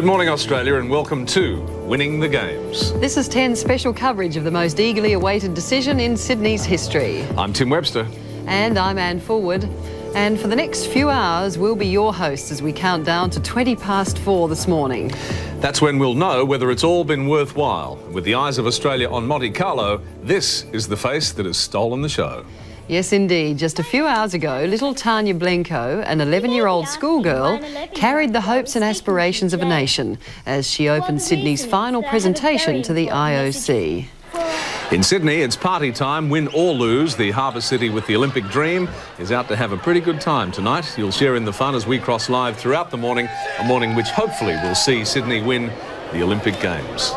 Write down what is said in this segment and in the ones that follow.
Good morning, Australia, and welcome to Winning the Games. This is 10 special coverage of the most eagerly awaited decision in Sydney's history. I'm Tim Webster. And I'm Anne Fulwood. And for the next few hours, we'll be your hosts as we count down to 4:20 this morning. That's when we'll know whether it's all been worthwhile. With the eyes of Australia on Monte Carlo, this is the face that has stolen the show. Yes, indeed. Just a few hours ago, little Tanya Blenko, an 11-year-old schoolgirl, carried the hopes and aspirations of a nation as she opened Sydney's final presentation to the IOC. In Sydney, it's party time, win or lose. The Harbour City with the Olympic dream is out to have a pretty good time tonight. You'll share in the fun as we cross live throughout the morning, a morning which hopefully will see Sydney win the Olympic Games.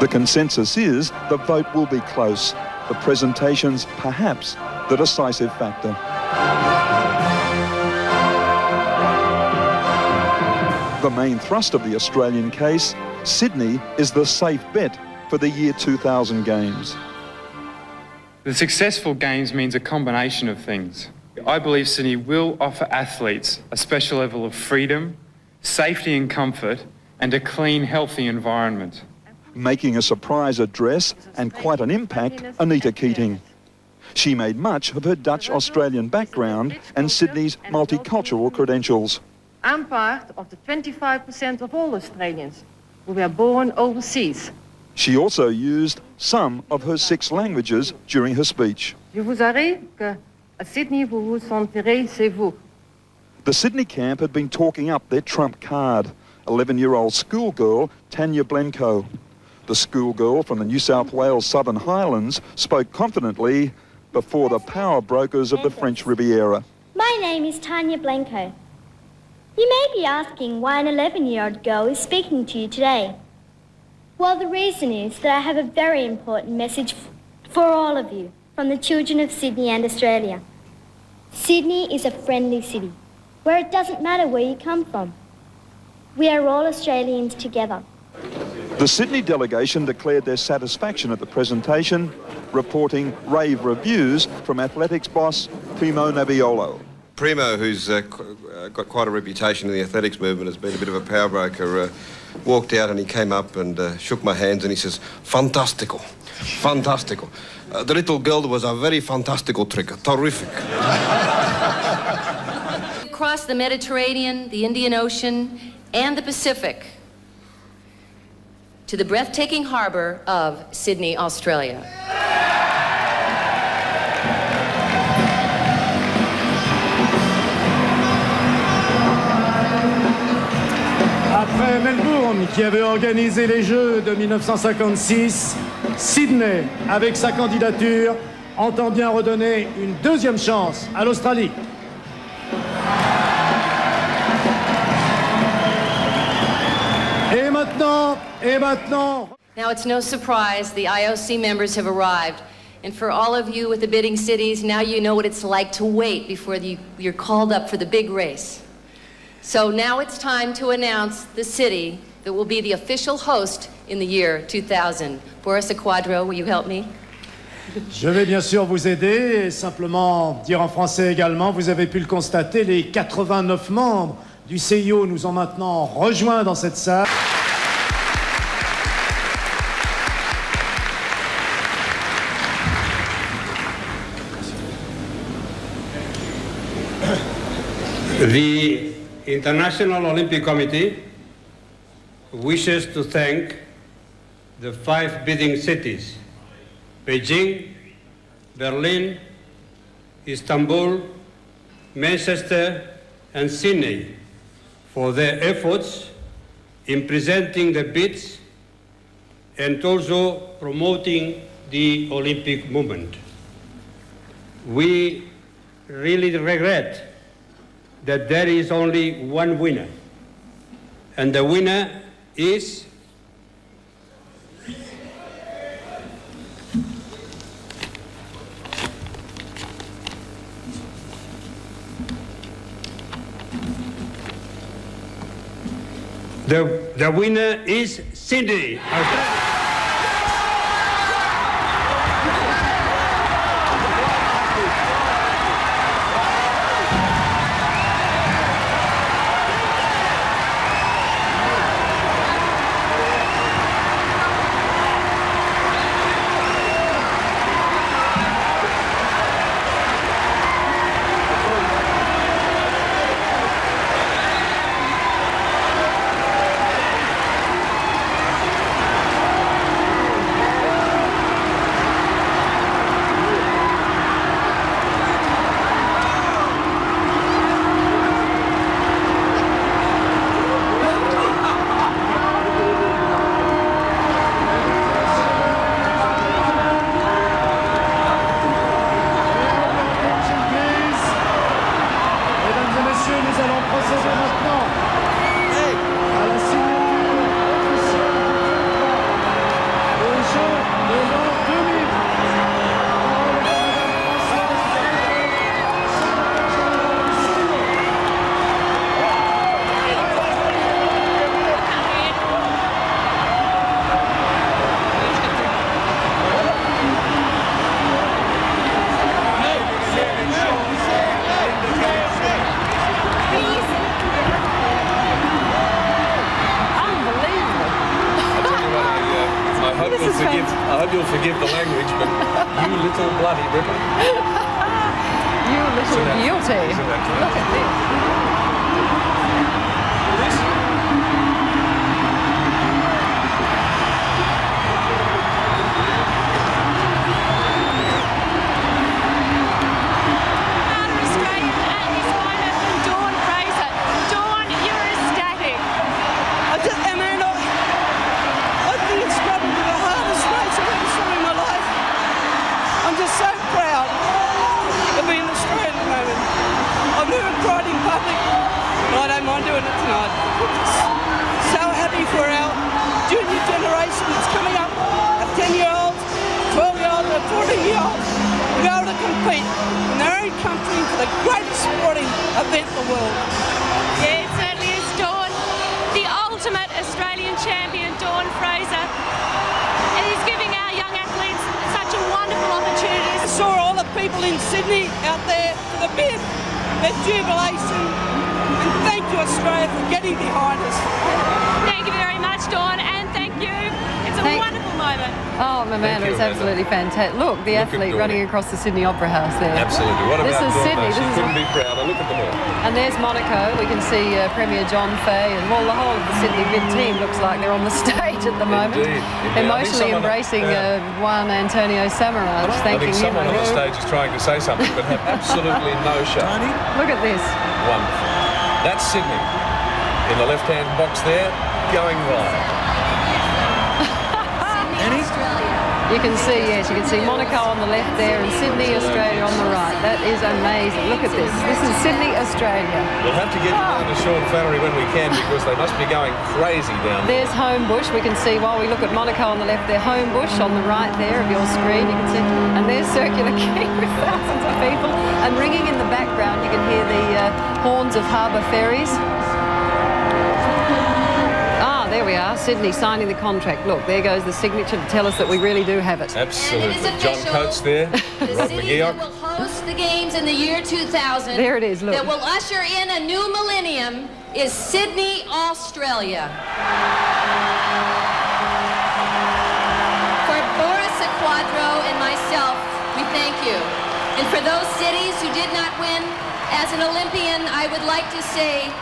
The consensus is the vote will be close. The presentation's perhaps the decisive factor. The main thrust of the Australian case, Sydney is the safe bet for the year 2000 Games. The successful Games means a combination of things. I believe Sydney will offer athletes a special level of freedom, safety and comfort, and a clean, healthy environment. Making a surprise address and quite an impact, Anita Keating. She made much of her Dutch-Australian background and Sydney's multicultural credentials. I'm part of the 25% of all Australians who were born overseas. She also used some of her 6 languages during her speech. Je vous arrive que à Sydney vous vous sentirez chez vous. The Sydney camp had been talking up their trump card, 11-year-old schoolgirl Tanya Blenko. The schoolgirl from the New South Wales Southern Highlands spoke confidently before the power brokers of the French Riviera. My name is Tanya Blenko. You may be asking why an 11-year-old girl is speaking to you today. Well, the reason is that I have a very important message for all of you from the children of Sydney and Australia. Sydney is a friendly city where it doesn't matter where you come from. We are all Australians together. The Sydney delegation declared their satisfaction at the presentation, reporting rave reviews from athletics boss Primo Naviolo. Primo, who's got quite a reputation in the athletics movement, has been a bit of a power broker, walked out and he came up and shook my hands and he says, "Fantastical, fantastical. The little girl was a very fantastical trick, terrific." Across the Mediterranean, the Indian Ocean, and the Pacific, to the breathtaking harbour of Sydney, Australia. Après Melbourne, qui avait organisé les Jeux de 1956, Sydney, avec sa candidature, entend bien redonner une deuxième chance à l'Australie. Et maintenant... Now, it's no surprise the IOC members have arrived. And for all of you with the bidding cities, now you know what it's like to wait before you're called up for the big race. So now it's time to announce the city that will be the official host in the year 2000. Boris Quadro, will you help me? Je vais bien sûr vous aider et simplement dire en français également, vous avez pu le constater, les 89 membres du CIO nous ont maintenant rejoints dans cette salle. The International Olympic Committee wishes to thank the 5 bidding cities, Beijing, Berlin, Istanbul, Manchester, and Sydney, for their efforts in presenting the bids and also promoting the Olympic movement. We really regret that there is only one winner, and the winner is the winner is Sydney. Nous allons procéder maintenant à la signature officielle des Jeux de l'an 2000. I hope you'll forgive the language, but you little bloody ripper. You little beauty. Look at this. Event in the world. Yeah, it certainly is, Dawn. The ultimate Australian champion, Dawn Fraser. And he's giving our young athletes such a wonderful opportunity. I saw all the people in Sydney out there for the bid, their jubilation. And thank you, Australia, for getting behind us. Thank you very much, Dawn, and thank you. It's a wonderful moment. Oh, Amanda, it's absolutely fantastic. Look, the athlete running across the Sydney Opera House there. Absolutely. What this about is Dawn, Sydney. She couldn't be prouder. Look at them all. And there's Monaco. We can see Premier John Fay, and well, the whole of the Sydney bid team looks like they're on the stage at the moment. Indeed. Emotionally embracing Juan Antonio Samaranch, thanking him. I think someone on the stage is trying to say something, but have absolutely no show. Look at this. Wonderful. That's Sydney. In the left-hand box there, going wild. You can see, yes, you can see Monaco on the left there and Sydney, Australia on the right. That is amazing. Look at this. This is Sydney, Australia. We'll have to get down to Sean Flannery when we can because they must be going crazy down there. There's Homebush. We can see while we look at Monaco on the left there, Homebush on the right there of your screen. You can see, and there's Circular Quay with thousands of people. And ringing in the background, you can hear the horns of harbour ferries. There we are, Sydney signing the contract. Look, there goes the signature to tell us that we really do have it. Absolutely. John Coates there, Rod McGeoch. Will host the games in the year 2000. There it is, look. That will usher in a new millennium is Sydney, Australia. For Boris Quadro and myself, we thank you. And for those cities who did not win, as an Olympian, I would like to say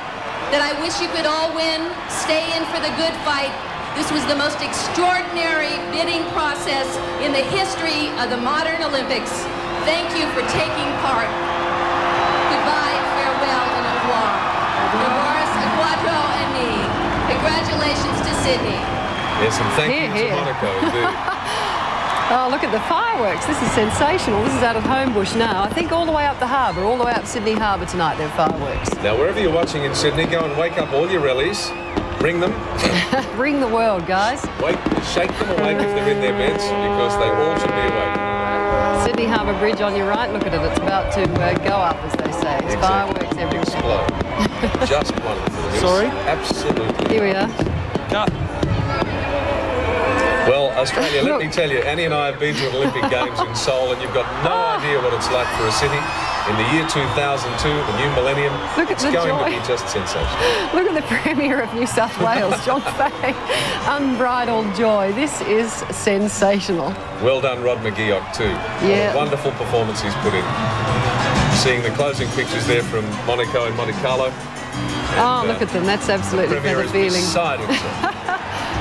that I wish you could all win, stay in for the good fight. This was the most extraordinary bidding process in the history of the modern Olympics. Thank you for taking part. Goodbye, farewell, and au revoir. For Boris Quadro and me, congratulations to Sydney. Yes, and thank you to Monaco, indeed. Oh, look at the fireworks. This is sensational. This is out of Homebush now. I think all the way up the harbour, all the way up Sydney Harbour tonight, there are fireworks. Now, wherever you're watching in Sydney, go and wake up all your rallies. Ring them. Ring the world, guys. Shake them awake if they're in their beds, because they all should be awake. Sydney Harbour Bridge on your right. Look at it. It's about to go up, as they say. There's fireworks everywhere. Explode. Just wonderful. Sorry? Absolutely. Here we are. Cut. Well, Australia, let me tell you, Annie and I have been to an Olympic Games in Seoul, and you've got no idea what it's like for a city. In the year 2002, the new millennium, it's going to be just sensational. Look at the Premier of New South Wales, John Fay. Unbridled joy. This is sensational. Well done, Rod McGeoch, too. Yeah. What a wonderful performance he's put in. Seeing the closing pictures there from Monaco and Monte Carlo. Oh, look at them. That's absolutely feather feeling.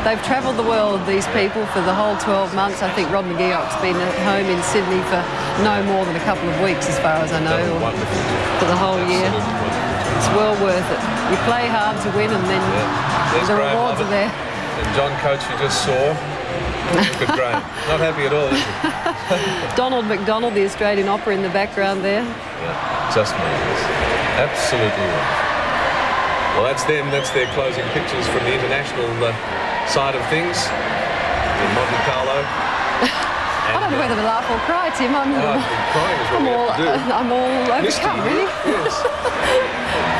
They've travelled the world, these people, for the whole 12 months. I think Rod McGeoch's been at home in Sydney for no more than a couple of weeks, as far as I know, for the whole year. It's well worth it. You play hard to win, and then the rewards are there. And John Coates, you just saw. Look at Graham. Not happy at all, is he? Donald McDonald, the Australian Opera in the background there. Yeah, just marvellous. Absolutely wonderful. Well, that's them. That's their closing pictures from the international side of things in Monte Carlo. I don't know whether to laugh or cry, Tim. I'm all overcome, really. Yes.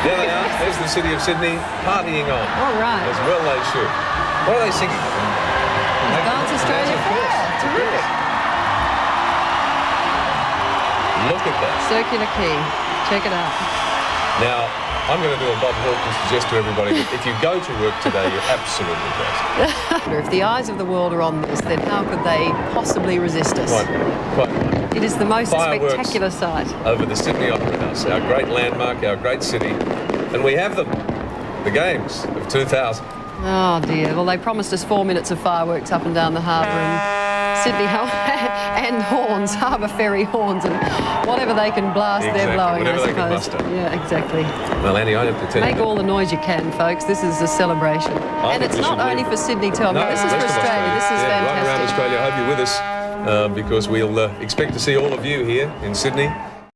There they are. There's the city of Sydney partying on. All right. As well they should. What are they singing? Dance Australia Fair. Terrific. Look at that. Circular Quay. Check it out. Now, I'm going to do a Bob Hawke and suggest to everybody that if you go to work today, you're absolutely blessed. If the eyes of the world are on this, then how could they possibly resist us? Quite. It is the most Fireworks spectacular sight. Over the Sydney Opera House, our great landmark, our great city. And we have them, the Games of 2000. Oh dear. Well, they promised us 4 minutes of fireworks up and down the harbour in Sydney and horns, harbour ferry horns, and whatever they can blast, they're blowing, whatever I they can suppose. muster. Yeah, exactly. Well, Annie, I have to tell you. Make all the noise you can, folks. This is a celebration. And it's not only for Sydney, Tom. No, this is for Australia. This is fantastic. fantastic. Right around Australia. I hope you're with us because we'll expect to see all of you here in Sydney.